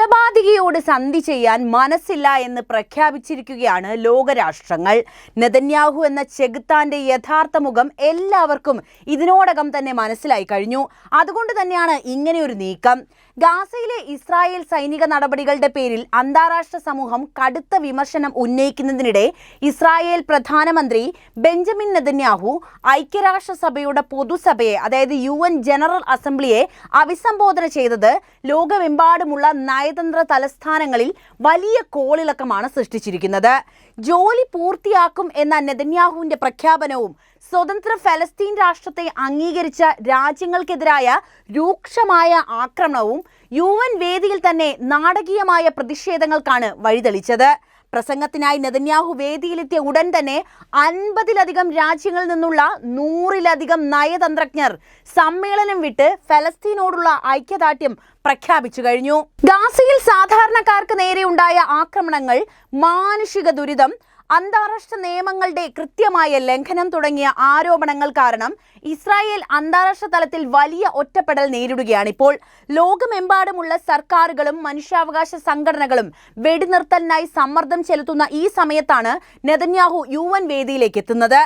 കൊലപാതകിയോട് സന്ധി ചെയ്യാൻ മനസ്സില്ല എന്ന് പ്രഖ്യാപിച്ചിരിക്കുകയാണ് ലോകരാഷ്ട്രങ്ങൾ. നെതന്യാഹു എന്ന ചെകുത്താന്റെ യഥാർത്ഥ മുഖം എല്ലാവർക്കും ഇതിനോടകം തന്നെ മനസ്സിലായി കഴിഞ്ഞു. അതുകൊണ്ട് തന്നെയാണ് ഇങ്ങനെയൊരു നീക്കം. ഗാസയിലെ ഇസ്രായേൽ സൈനിക നടപടികളുടെ പേരിൽ അന്താരാഷ്ട്ര സമൂഹം കടുത്ത വിമർശനം ഉന്നയിക്കുന്നതിനിടെ ഇസ്രായേൽ പ്രധാനമന്ത്രി ബെഞ്ചമിൻ നെതന്യാഹു ഐക്യരാഷ്ട്രസഭയുടെ പൊതുസഭയെ, അതായത് UN ജനറൽ അസംബ്ലിയെ അഭിസംബോധന ചെയ്തത് ലോകമെമ്പാടുമുള്ള നയതന്ത്ര തലസ്ഥാനങ്ങളിൽ വലിയ കോളിളക്കമാണ് സൃഷ്ടിച്ചിരിക്കുന്നത്. ജോലി പൂർത്തിയാക്കും എന്ന നെതന്യാഹുവിന്റെ പ്രഖ്യാപനവും സ്വതന്ത്ര ഫലസ്തീൻ രാഷ്ട്രത്തെ അംഗീകരിച്ച രാജ്യങ്ങൾക്കെതിരായ രൂക്ഷമായ ആക്രമണവും UN വേദിയിൽ തന്നെ നാടകീയമായ പ്രതിഷേധങ്ങൾക്കാണ് വഴിതെളിച്ചത്. പ്രസംഗത്തിനായി നെതന്യാഹു വേദിയിലെത്തിയ ഉടൻ തന്നെ 50-ലധികം രാജ്യങ്ങളിൽ നിന്നുള്ള 100-ലധികം നയതന്ത്രജ്ഞർ സമ്മേളനം വിട്ട് ഫലസ്തീനോടുള്ള ഐക്യദാർഢ്യം പ്രഖ്യാപിച്ചു കഴിഞ്ഞു. ഗാസയിൽ സാധാരണക്കാർക്ക് നേരെയുണ്ടായ ആക്രമണങ്ങൾ, മാനുഷിക ദുരിതം, അന്താരാഷ്ട്ര നിയമങ്ങളുടെ കൃത്യമായ ലംഘനം തുടങ്ങിയ ആരോപണങ്ങൾ കാരണം ഇസ്രായേൽ അന്താരാഷ്ട്ര തലത്തിൽ വലിയ ഒറ്റപ്പെടൽ നേരിടുകയാണിപ്പോൾ. ലോകമെമ്പാടുമുള്ള സർക്കാരുകളും മനുഷ്യാവകാശ സംഘടനകളും വെടിനിർത്തലിനായി സമ്മർദ്ദം ചെലുത്തുന്ന ഈ സമയത്താണ് നെതന്യാഹു UN വേദിയിലേക്ക് എത്തുന്നത്.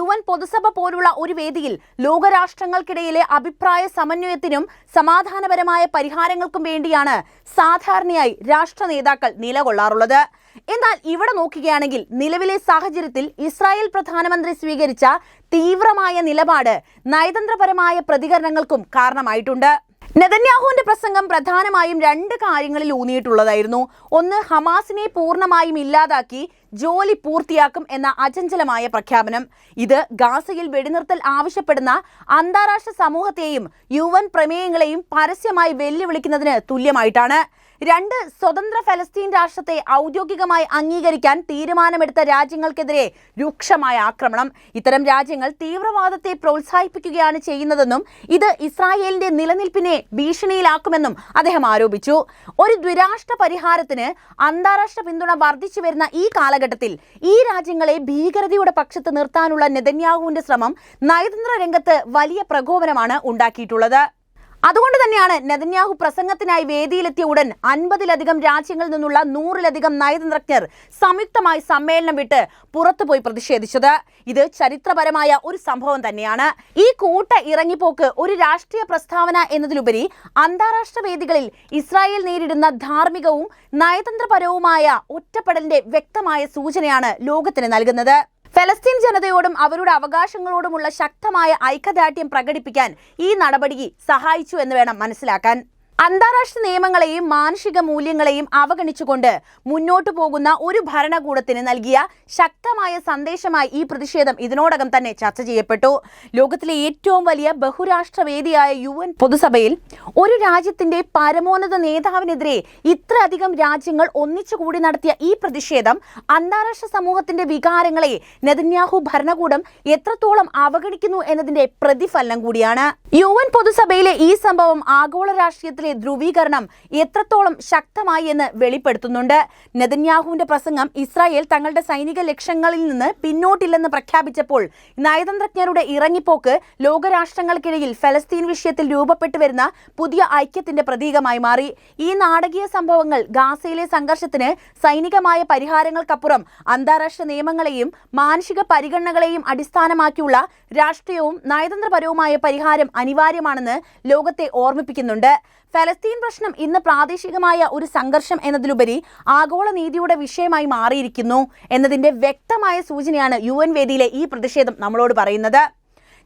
UN പൊതുസഭ പോലുള്ള ഒരു വേദിയിൽ ലോകരാഷ്ട്രങ്ങൾക്കിടയിലെ അഭിപ്രായ സമന്വയത്തിനും സമാധാനപരമായ പരിഹാരങ്ങൾക്കും വേണ്ടിയാണ് സാധാരണയായി രാഷ്ട്ര നേതാക്കൾ നിലകൊള്ളാറുള്ളത്. എന്നാൽ ഇവിടെ നോക്കുകയാണെങ്കിൽ നിലവിലെ സാഹചര്യത്തിൽ ഇസ്രായേൽ പ്രധാനമന്ത്രി സ്വീകരിച്ച തീവ്രമായ നിലപാട് നയതന്ത്രപരമായ പ്രതികരണങ്ങൾക്കും കാരണമായിട്ടുണ്ട്. നെതന്യാഹുവിന്റെ പ്രസംഗം പ്രധാനമായും 2 കാര്യങ്ങളിൽ ഊന്നിയിട്ടുള്ളതായിരുന്നു. ഒന്ന്, ഹമാസിനെ പൂർണ്ണമായും ഇല്ലാതാക്കി ജോലി പൂർത്തിയാക്കും എന്ന അചഞ്ചലമായ പ്രഖ്യാപനം. ഇത് ഗാസയിൽ വെടിനിർത്തൽ ആവശ്യപ്പെടുന്ന അന്താരാഷ്ട്ര സമൂഹത്തെയും UN പ്രമേയങ്ങളെയും പരസ്യമായി വെല്ലുവിളിക്കുന്നതിന് തുല്യമായിട്ടാണ്. 2, സ്വതന്ത്ര ഫലസ്തീൻ രാഷ്ട്രത്തെ ഔദ്യോഗികമായി അംഗീകരിക്കാൻ തീരുമാനമെടുത്ത രാജ്യങ്ങൾക്കെതിരെ രൂക്ഷമായ ആക്രമണം. ഇത്തരം രാജ്യങ്ങൾ തീവ്രവാദത്തെ പ്രോത്സാഹിപ്പിക്കുകയാണ് ചെയ്യുന്നതെന്നും ഇത് ഇസ്രായേലിന്റെ നിലനിൽപ്പിനെ ഭീഷണിയിലാക്കുമെന്നും അദ്ദേഹം ആരോപിച്ചു. ഒരു ദ്വിരാഷ്ട്ര പരിഹാരത്തിന് അന്താരാഷ്ട്ര പിന്തുണ വർദ്ധിച്ചു വരുന്ന ഈ കാലഘട്ടത്തിൽ ഈ രാജ്യങ്ങളെ ഭീകരതയുടെ പക്ഷത്ത് നിർത്താനുള്ള നെതന്യാഹുവിന്റെ ശ്രമം നയതന്ത്ര രംഗത്ത് വലിയ പ്രകോപനമാണ് ഉണ്ടാക്കിയിട്ടുള്ളത്. അതുകൊണ്ട് തന്നെയാണ് നെതന്യാഹു പ്രസംഗത്തിനായി വേദിയിലെത്തിയ ഉടൻ 50-ലധികം രാജ്യങ്ങളിൽ നിന്നുള്ള 100-ലധികം നയതന്ത്രജ്ഞർ സംയുക്തമായി സമ്മേളനം വിട്ട് പുറത്തുപോയി പ്രതിഷേധിച്ചത്. ഇത് ചരിത്രപരമായ ഒരു സംഭവം തന്നെയാണ്. ഈ കൂട്ട ഇറങ്ങിപ്പോക്ക് ഒരു രാഷ്ട്രീയ പ്രസ്താവന എന്നതിലുപരി അന്താരാഷ്ട്ര വേദികളിൽ ഇസ്രായേൽ നേരിടുന്ന ധാർമ്മികവും നയതന്ത്രപരവുമായ ഒറ്റപ്പെടലിന്റെ വ്യക്തമായ സൂചനയാണ് ലോകത്തിന് നൽകുന്നത്. ഫലസ്തീൻ ജനതയോടും അവരുടെ അവകാശങ്ങളോടുമുള്ള ശക്തമായ ഐക്യദാർഢ്യം പ്രകടിപ്പിക്കാൻ ഈ നടപടി സഹായിച്ചു എന്ന് വേണം മനസ്സിലാക്കാൻ. അന്താരാഷ്ട്ര നിയമങ്ങളെയും മാനുഷിക മൂല്യങ്ങളെയും അവഗണിച്ചുകൊണ്ട് മുന്നോട്ടു പോകുന്ന ഒരു ഭരണകൂടത്തിന് നൽകിയ ശക്തമായ സന്ദേശമായി ഈ പ്രതിഷേധം ഇതിനോടകം തന്നെ ചർച്ച ചെയ്യപ്പെട്ടു. ലോകത്തിലെ ഏറ്റവും വലിയ ബഹുരാഷ്ട്ര വേദിയായ UN പൊതുസഭയിൽ ഒരു രാജ്യത്തിന്റെ പരമോന്നത നേതാവിനെതിരെ ഇത്രയധികം രാജ്യങ്ങൾ ഒന്നിച്ചുകൂടി നടത്തിയ ഈ പ്രതിഷേധം അന്താരാഷ്ട്ര സമൂഹത്തിന്റെ വികാരങ്ങളെ നെതന്യാഹു ഭരണകൂടം എത്രത്തോളം അവഗണിക്കുന്നു എന്നതിന്റെ പ്രതിഫലനം കൂടിയാണ്. UN പൊതുസഭയിലെ ഈ സംഭവം ആഗോള രാഷ്ട്രീയത്തിൽ ധ്രുവീകരണം എത്രത്തോളം ശക്തമായി എന്ന് വെളിപ്പെടുത്തുന്നുണ്ട്. നെതന്യാഹുവിന്റെ പ്രസംഗം ഇസ്രായേൽ തങ്ങളുടെ സൈനിക ലക്ഷ്യങ്ങളിൽ നിന്ന് പിന്നോട്ടില്ലെന്ന് പ്രഖ്യാപിച്ചപ്പോൾ നയതന്ത്രജ്ഞരുടെ ഇറങ്ങിപ്പോക്ക് ലോകരാഷ്ട്രങ്ങൾക്കിടയിൽ ഫലസ്തീൻ വിഷയത്തിൽ രൂപപ്പെട്ടു വരുന്ന പുതിയ ഐക്യത്തിന്റെ പ്രതീകമായി മാറി. ഈ നാടകീയ സംഭവങ്ങൾ ഗാസയിലെ സംഘർഷത്തിന് സൈനികമായ പരിഹാരങ്ങൾക്കപ്പുറം അന്താരാഷ്ട്ര നിയമങ്ങളെയും മാനുഷിക പരിഗണനകളെയും അടിസ്ഥാനമാക്കിയുള്ള രാഷ്ട്രീയവും നയതന്ത്രപരവുമായ പരിഹാരം അനിവാര്യമാണെന്ന് ലോകത്തെ ഓർമ്മിപ്പിക്കുന്നുണ്ട്. ഫലസ്തീൻ പ്രശ്നം ഇന്ന് പ്രാദേശികമായ ഒരു സംഘർഷം എന്നതിലുപരി ആഗോള നീതിയുടെ വിഷയമായി മാറിയിരിക്കുന്നു എന്നതിന്റെ വ്യക്തമായ സൂചനയാണ് UN വേദിയിലെ ഈ പ്രതിഷേധം നമ്മളോട് പറയുന്നത്.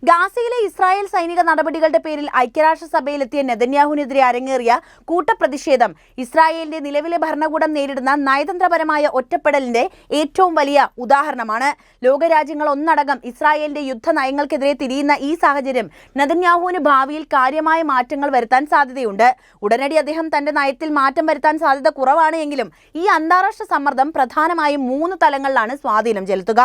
ഗാസയിലെ ഇസ്രായേൽ സൈനിക നടപടികളുടെ പേരിൽ ഐക്യരാഷ്ട്രസഭയിലെത്തിയ നെതന്യാഹുവിനെതിരെ അരങ്ങേറിയ കൂട്ടപ്രതിഷേധം ഇസ്രായേലിന്റെ നിലവിലെ ഭരണകൂടം നേരിടുന്ന നയതന്ത്രപരമായ ഒറ്റപ്പെടലിന്റെ ഏറ്റവും വലിയ ഉദാഹരണമാണ്. ലോകരാജ്യങ്ങൾ ഒന്നടങ്കം ഇസ്രായേലിന്റെ യുദ്ധ നയങ്ങൾക്കെതിരെ തിരിയുന്ന ഈ സാഹചര്യം നെതന്യാഹുവിന് ഭാവിയിൽ കാര്യമായ മാറ്റങ്ങൾ വരുത്താൻ സാധ്യതയുണ്ട്. ഉടനടി അദ്ദേഹം തന്റെ നയത്തിൽ മാറ്റം വരുത്താൻ സാധ്യത കുറവാണ് എങ്കിലും ഈ അന്താരാഷ്ട്ര സമ്മർദ്ദം പ്രധാനമായും 3 തലങ്ങളിലാണ് സ്വാധീനം ചെലുത്തുക.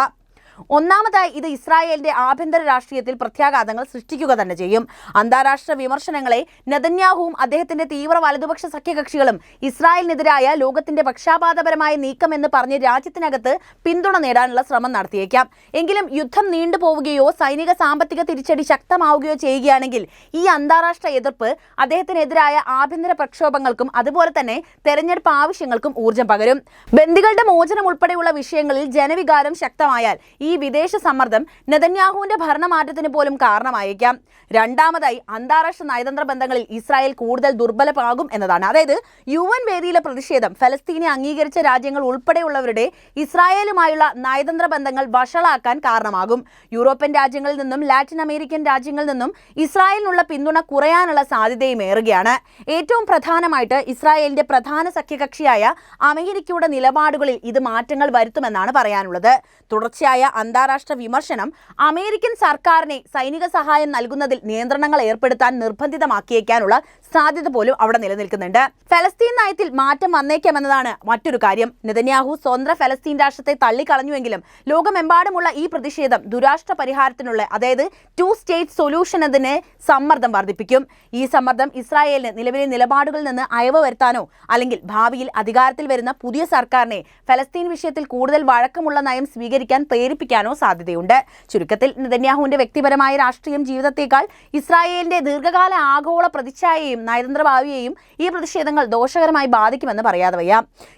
ഒന്നാമതായി ഇത് ഇസ്രായേലിന്റെ ആഭ്യന്തര രാഷ്ട്രീയത്തിൽ പ്രത്യാഘാതങ്ങൾ സൃഷ്ടിക്കുക തന്നെ ചെയ്യും. അന്താരാഷ്ട്ര വിമർശനങ്ങളെ നെതന്യാഹുവും അദ്ദേഹത്തിന്റെ തീവ്ര വലതുപക്ഷ സഖ്യകക്ഷികളും ഇസ്രായേലിനെതിരായ ലോകത്തിന്റെ പക്ഷാപാതപരമായ നീക്കമെന്ന് പറഞ്ഞ് രാജ്യത്തിനകത്ത് പിന്തുണ നേടാനുള്ള ശ്രമം നടത്തിയേക്കാം. എങ്കിലും യുദ്ധം നീണ്ടുപോവുകയോ സൈനിക സാമ്പത്തിക തിരിച്ചടി ശക്തമാവുകയോ ചെയ്യുകയാണെങ്കിൽ ഈ അന്താരാഷ്ട്ര എതിർപ്പ് അദ്ദേഹത്തിനെതിരായ ആഭ്യന്തര പ്രക്ഷോഭങ്ങൾക്കും അതുപോലെ തന്നെ തെരഞ്ഞെടുപ്പ് ആവശ്യങ്ങൾക്കും ഊർജ്ജം പകരും. ബന്ദികളുടെ മോചനം ഉൾപ്പെടെയുള്ള വിഷയങ്ങളിൽ ജനവികാരം ശക്തമായാൽ ഈ വിദേശ സമ്മർദ്ദം നെതന്യാഹുവിന്റെ ഭരണമാറ്റത്തിന് പോലും കാരണമായേക്കാം. രണ്ടാമതായി അന്താരാഷ്ട്ര നയതന്ത്ര ബന്ധങ്ങളിൽ ഇസ്രായേൽ കൂടുതൽ ദുർബലമാകും എന്നതാണ്. അതായത് UN വേദിയിലെ പ്രതിഷേധം ഫലസ്തീനെ അംഗീകരിച്ച രാജ്യങ്ങൾ ഉൾപ്പെടെയുള്ളവരുടെ ഇസ്രായേലുമായുള്ള നയതന്ത്ര ബന്ധങ്ങൾ വഷളാക്കാൻ കാരണമാകും. യൂറോപ്യൻ രാജ്യങ്ങളിൽ നിന്നും ലാറ്റിൻ അമേരിക്കൻ രാജ്യങ്ങളിൽ നിന്നും ഇസ്രായേലിനുള്ള പിന്തുണ കുറയാനുള്ള സാധ്യതയും ഏറുകയാണ്. ഏറ്റവും പ്രധാനമായിട്ട് ഇസ്രായേലിന്റെ പ്രധാന സഖ്യകക്ഷിയായ അമേരിക്കയുടെ നിലപാടുകളിൽ ഇത് മാറ്റങ്ങൾ വരുത്തുമെന്നാണ് പറയാനുള്ളത്. തുടർച്ചയായ അന്താരാഷ്ട്ര വിമർശനം അമേരിക്കൻ സർക്കാരിനെ സൈനിക സഹായം നൽകുന്നതിൽ നിയന്ത്രണങ്ങൾ ഏർപ്പെടുത്താൻ നിർബന്ധിതമാക്കിയേക്കാനുള്ള സാധ്യത പോലും അവിടെ നിലനിൽക്കുന്നുണ്ട്. ഫലസ്തീൻ നയത്തിൽ മാറ്റം വന്നേക്കാമെന്നതാണ് മറ്റൊരു കാര്യം. നെതന്യാഹു സ്വതന്ത്ര ഫലസ്തീൻ രാഷ്ട്രത്തെ തള്ളിക്കളഞ്ഞുവെങ്കിലും ലോകമെമ്പാടുമുള്ള ഈ പ്രതിഷേധം ദുരാഷ്ട്ര പരിഹാരത്തിനുള്ള അതായത് 2 സ്റ്റേറ്റ് സൊല്യൂഷൻ എന്നതിനെ സമ്മർദ്ദം വർദ്ധിപ്പിക്കും. ഈ സമ്മർദ്ദം ഇസ്രായേലിന് നിലവിലെ നിലപാടുകളിൽ നിന്ന് അയവ് വരുത്താനോ അല്ലെങ്കിൽ ഭാവിയിൽ അധികാരത്തിൽ വരുന്ന പുതിയ സർക്കാരിനെ ഫലസ്തീൻ വിഷയത്തിൽ കൂടുതൽ വഴക്കമുള്ള നയം സ്വീകരിക്കാൻ പ്രേരിപ്പിക്കാനോ സാധ്യതയുണ്ട്. ചുരുക്കത്തിൽ നെതന്യാഹുവിന്റെ വ്യക്തിപരമായ രാഷ്ട്രീയം ജീവിതത്തേക്കാൾ ഇസ്രായേലിന്റെ ദീർഘകാല ആഗോള പ്രതിച്ഛായയെയും നയതന്ത്ര ഭാവിയെയും ഈ പ്രതിഷേധങ്ങൾ ദോഷകരമായി ബാധിക്കുമെന്ന് പറയാതെ വയ്യ.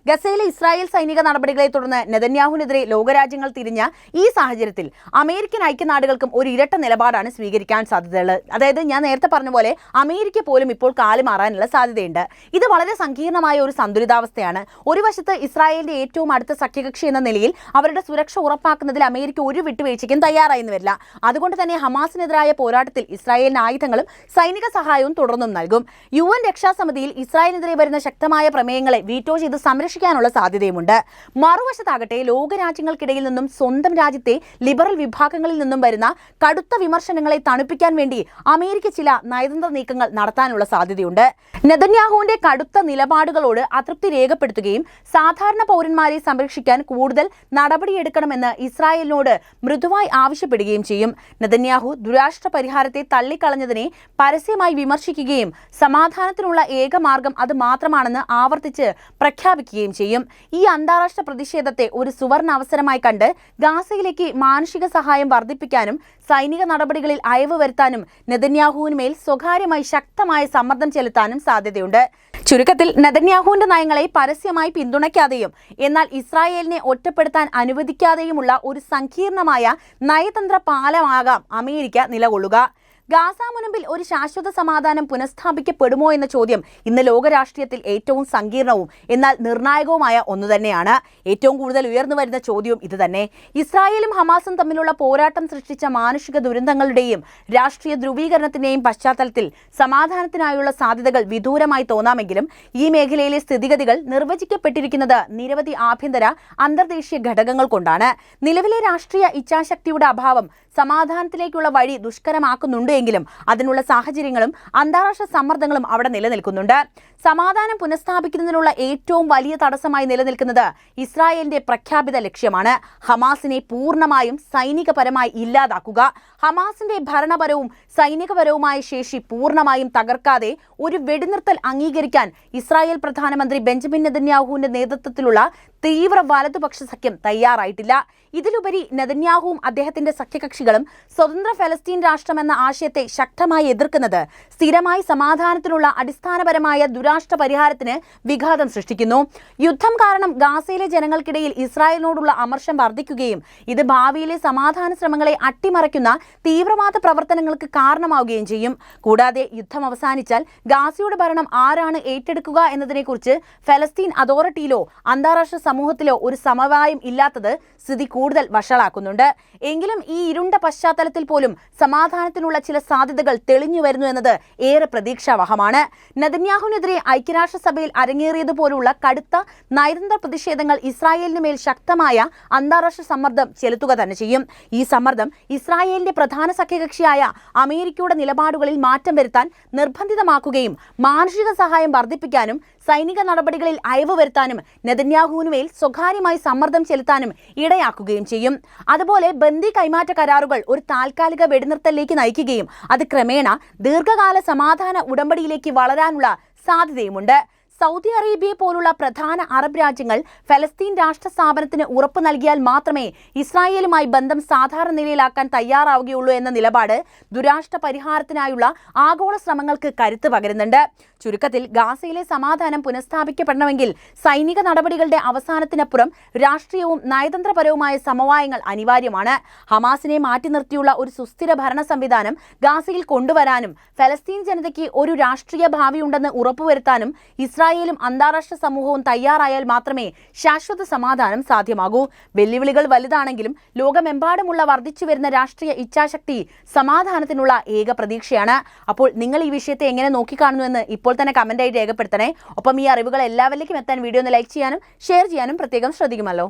ഗസയിലെ ഇസ്രായേൽ സൈനിക നടപടികളെ തുടർന്ന് നെതന്യാഹുവിനെതിരെ ലോകരാജ്യങ്ങൾ തിരിഞ്ഞ ഈ സാഹചര്യത്തിൽ അമേരിക്കൻ ഐക്യനാടുകൾക്കും ഒരു ഇരട്ട നിലപാടാണ് സ്വീകരിക്കാൻ സാധ്യതയുള്ളത്. അതായത് ഞാൻ നേരത്തെ പറഞ്ഞ പോലെ അമേരിക്ക പോലും ഇപ്പോൾ കാലുമാറാനുള്ള സാധ്യതയുണ്ട്. ഇത് വളരെ സങ്കീർണമായ ഒരു സന്തുലിതാവസ്ഥയാണ്. ഒരു വശത്ത് ഇസ്രായേലിന്റെ ഏറ്റവും അടുത്ത സഖ്യകക്ഷി എന്ന നിലയിൽ അവരുടെ സുരക്ഷ ഉറപ്പാക്കുന്നതിൽ അമേരിക്ക ഒരു വിട്ടുവീഴ്ചയ്ക്കും തയ്യാറായെന്ന് വരില്ല. അതുകൊണ്ട് തന്നെ ഹമാസിനെതിരായ പോരാട്ടത്തിൽ ഇസ്രായേലിന് ആയുധങ്ങളും സൈനിക സഹായവും തുടർന്നും നൽകും. UN രക്ഷാസമിതിയിൽ ഇസ്രായേലിനെതിരെ വരുന്ന ശക്തമായ പ്രമേയങ്ങളെ വീറ്റോ ചെയ്ത് സംരക്ഷിക്കാനുള്ള സാധ്യതയുമുണ്ട്. മറുവശത്താകട്ടെ ലോകരാജ്യങ്ങൾക്കിടയിൽ നിന്നും സ്വന്തം രാജ്യത്തെ ലിബറൽ വിഭാഗങ്ങളിൽ നിന്നും വരുന്ന കടുത്ത വിമർശനങ്ങളെ തണുപ്പിക്കാൻ വേണ്ടി അമേരിക്ക ചില നയതന്ത്ര നീക്കങ്ങൾ നടത്താനുള്ള സാധ്യതയുണ്ട്. നെതന്യാഹുവിന്റെ കടുത്ത നിലപാടുകളോട് അതൃപ്തി രേഖപ്പെടുത്തുകയും സാധാരണ പൗരന്മാരെ സംരക്ഷിക്കാൻ കൂടുതൽ നടപടിയെടുക്കണമെന്ന് ഇസ്രായേലിനോട് മൃദുവായി ആവശ്യപ്പെടുകയും ചെയ്യും. നെതന്യാഹു ദുരാഷ്ട്ര പരിഹാരത്തെ തള്ളിക്കളഞ്ഞതിനെ പരസ്യമായി വിമർശിക്കുകയും സമാധാനത്തിനുള്ള ഏക മാർഗം അത് മാത്രമാണെന്ന് ആവർത്തിച്ച് പ്രഖ്യാപിക്കുകയും ചെയ്യും. ഈ അന്താരാഷ്ട്ര പ്രതിഷേധത്തെ ഒരു സുവർണ അവസരമായി കണ്ട് ഗാസയിലേക്ക് മാനുഷിക സഹായം വർദ്ധിപ്പിക്കാനും സൈനിക നടപടികളിൽ അയവ് വരുത്താനും നെതന്യാഹുവിന്മേൽ സ്വകാര്യമായി ശക്തമായ സമ്മർദ്ദം ചെലുത്താനും സാധ്യതയുണ്ട്. ചുരുക്കത്തിൽ നെതന്യാഹുവിന്റെ നയങ്ങളെ പരസ്യമായി പിന്തുണയ്ക്കാതെയും എന്നാൽ ഇസ്രായേലിനെ ഒറ്റപ്പെടുത്താൻ അനുവദിക്കാതെയുമുള്ള ഒരു സങ്കീർണമായ നയതന്ത്ര പാലമാകാം അമേരിക്ക നിലകൊള്ളുക. ഗാസ മുനമ്പിൽ ഒരു ശാശ്വത സമാധാനം പുനഃസ്ഥാപിക്കപ്പെടുമോ എന്ന ചോദ്യം ഇന്ന് ലോകരാഷ്ട്രീയത്തിൽ ഏറ്റവും സങ്കീർണവും എന്നാൽ നിർണായകവുമായ ഒന്നുതന്നെയാണ്. ഏറ്റവും കൂടുതൽ ഉയർന്നു വരുന്ന ചോദ്യവും ഇതുതന്നെ. ഇസ്രായേലും ഹമാസും തമ്മിലുള്ള പോരാട്ടം സൃഷ്ടിച്ച മാനുഷിക ദുരന്തങ്ങളുടെയും രാഷ്ട്രീയ ധ്രുവീകരണത്തിന്റെയും പശ്ചാത്തലത്തിൽ സമാധാനത്തിനായുള്ള സാധ്യതകൾ വിദൂരമായി തോന്നാമെങ്കിലും ഈ മേഖലയിലെ സ്ഥിതിഗതികൾ നിർവചിക്കപ്പെട്ടിരിക്കുന്നത് നിരവധി ആഭ്യന്തര അന്തർദേശീയ ഘടകങ്ങൾ കൊണ്ടാണ്. നിലവിലെ രാഷ്ട്രീയ ഇച്ഛാശക്തിയുടെ അഭാവം സമാധാനത്തിലേക്കുള്ള വഴി ദുഷ്കരമാക്കുന്നുണ്ട് എങ്കിലും അതിനുള്ള സാഹചര്യങ്ങളും അന്താരാഷ്ട്ര സമ്മർദ്ദങ്ങളും അവിടെ നിലനിൽക്കുന്നുണ്ട്. സമാധാനം പുനഃസ്ഥാപിക്കുന്നതിനുള്ള ഏറ്റവും വലിയ തടസ്സമായി നിലനിൽക്കുന്നത് ഇസ്രായേലിന്റെ പ്രഖ്യാപിത ലക്ഷ്യമാണ്. ഹമാസിനെ പൂർണ്ണമായും സൈനികപരമായി ഇല്ലാതാക്കുക. ഹമാസിന്റെ ഭരണപരവും സൈനികപരവുമായ ശേഷി പൂർണ്ണമായും തകർക്കാതെ ഒരു വെടിനിർത്തൽ അംഗീകരിക്കാൻ ഇസ്രായേൽ പ്രധാനമന്ത്രി ബെഞ്ചമിൻ നെതന്യാഹുവിന്റെ നേതൃത്വത്തിലുള്ള തീവ്ര വലതുപക്ഷ സഖ്യം തയ്യാറായിട്ടില്ല. ഇതിലുപരി നെതന്യാഹുവും അദ്ദേഹത്തിന്റെ സഖ്യകക്ഷികളും സ്വതന്ത്ര ഫലസ്തീൻ രാഷ്ട്രമെന്ന ആശയത്തെ ശക്തമായി എതിർക്കുന്നത് സ്ഥിരമായി സമാധാനത്തിനുള്ള അടിസ്ഥാനപരമായ ദുരാഷ്ട്ര പരിഹാരത്തിന് വിഘാതം സൃഷ്ടിക്കുന്നു. യുദ്ധം കാരണം ഗാസയിലെ ജനങ്ങൾക്കിടയിൽ ഇസ്രായേലിനോടുള്ള അമർഷം വർദ്ധിക്കുകയും ഇത് ഭാവിയിലെ സമാധാന ശ്രമങ്ങളെ അട്ടിമറിക്കുന്ന തീവ്രവാദ പ്രവർത്തനങ്ങൾക്ക് കാരണമാവുകയും ചെയ്യും. കൂടാതെ യുദ്ധം അവസാനിച്ചാൽ ഗാസയുടെ ഭരണം ആരാണ് ഏറ്റെടുക്കുക എന്നതിനെക്കുറിച്ച് ഫലസ്തീൻ അതോറിറ്റിയിലോ അന്താരാഷ്ട്ര സമൂഹത്തിലോ ഒരു സമവായം ഇല്ലാത്തത് സ്ഥിതി കൂടുതൽ വഷളാക്കുന്നുണ്ട്. എങ്കിലും ഈ ഇരുണ്ട പശ്ചാത്തലത്തിൽ പോലും സമാധാനത്തിനുള്ള ചില സാധ്യതകൾ തെളിഞ്ഞു വരുന്നു എന്നത് ഏറെ പ്രതീക്ഷാവഹമാണ്. നെതന്യാഹുവിനെതിരെ ഐക്യരാഷ്ട്രസഭയിൽ അരങ്ങേറിയതുപോലുള്ള കടുത്ത നയതന്ത്ര പ്രതിഷേധങ്ങൾ ഇസ്രായേലിന് മേൽ ശക്തമായ അന്താരാഷ്ട്ര സമ്മർദ്ദം ചെലുത്തുക തന്നെ ചെയ്യും. ഈ സമ്മർദ്ദം ഇസ്രായേലിന്റെ പ്രധാന സഖ്യകക്ഷിയായ അമേരിക്കയുടെ നിലപാടുകളിൽ മാറ്റം വരുത്താൻ നിർബന്ധിതമാക്കുകയും മാനുഷിക സഹായം വർദ്ധിപ്പിക്കാനും സൈനിക നടപടികളിൽ അയവ് വരുത്താനും നെതന്യാഹുവിനുമേൽ സ്വകാര്യമായി സമ്മർദ്ദം ചെലുത്താനും ഇടയാക്കുകയും ചെയ്യും. അതുപോലെ ബന്ദി കൈമാറ്റ കരാറുകൾ ഒരു താൽക്കാലിക വെടിനിർത്തലിലേക്ക് നയിക്കുകയും അത് ക്രമേണ ദീർഘകാല സമാധാന ഉടമ്പടിയിലേക്ക് വളരാനുള്ള സാധ്യതയുമുണ്ട്. സൗദി അറേബ്യയെ പോലുള്ള പ്രധാന അറബ് രാജ്യങ്ങൾ ഫലസ്തീൻ രാഷ്ട്ര സ്ഥാപനത്തിന് ഉറപ്പ് നൽകിയാൽ മാത്രമേ ഇസ്രായേലുമായി ബന്ധം സാധാരണ നിലയിലാക്കാൻ തയ്യാറാവുകയുള്ളൂ എന്ന നിലപാട് ദുരാഷ്ട്ര പരിഹാരത്തിനായുള്ള ആഗോള ശ്രമങ്ങൾക്ക് കരുത്ത് പകരുന്നുണ്ട്. ചുരുക്കത്തിൽ ഗാസയിലെ സമാധാനം പുനഃസ്ഥാപിക്കപ്പെടണമെങ്കിൽ സൈനിക നടപടികളുടെ അവസാനത്തിനപ്പുറം രാഷ്ട്രീയവും നയതന്ത്രപരവുമായ സമവായങ്ങൾ അനിവാര്യമാണ്. ഹമാസിനെ മാറ്റി നിർത്തിയുള്ള ഒരു സുസ്ഥിര ഭരണ സംവിധാനം ഗാസയിൽ കൊണ്ടുവരാനും ഫലസ്തീൻ ജനതയ്ക്ക് ഒരു രാഷ്ട്രീയ ഭാവിയുണ്ടെന്ന് ഉറപ്പുവരുത്താനും ഇസ്രായേലും അന്താരാഷ്ട്ര സമൂഹവും തയ്യാറായാൽ മാത്രമേ ശാശ്വത സമാധാനം സാധ്യമാകൂ. വെല്ലുവിളികൾ വലുതാണെങ്കിലും ലോകമെമ്പാടുമുള്ള വർദ്ധിച്ചുവരുന്ന രാഷ്ട്രീയ ഇച്ഛാശക്തി സമാധാനത്തിനുള്ള ഏക പ്രതീക്ഷയാണ്. അപ്പോൾ നിങ്ങൾ ഈ വിഷയത്തെ എങ്ങനെ നോക്കിക്കാണുന്നുവെന്ന് ഇപ്പോൾ തന്നെ കമന്റായി രേഖപ്പെടുത്തണേ. ഒപ്പം ഈ അറിവുകൾ എല്ലാവരിലേക്കും എത്താൻ വീഡിയോ ഒന്ന് ലൈക്ക് ചെയ്യാനും ഷെയർ ചെയ്യാനും പ്രത്യേകം ശ്രദ്ധിക്കുമല്ലോ.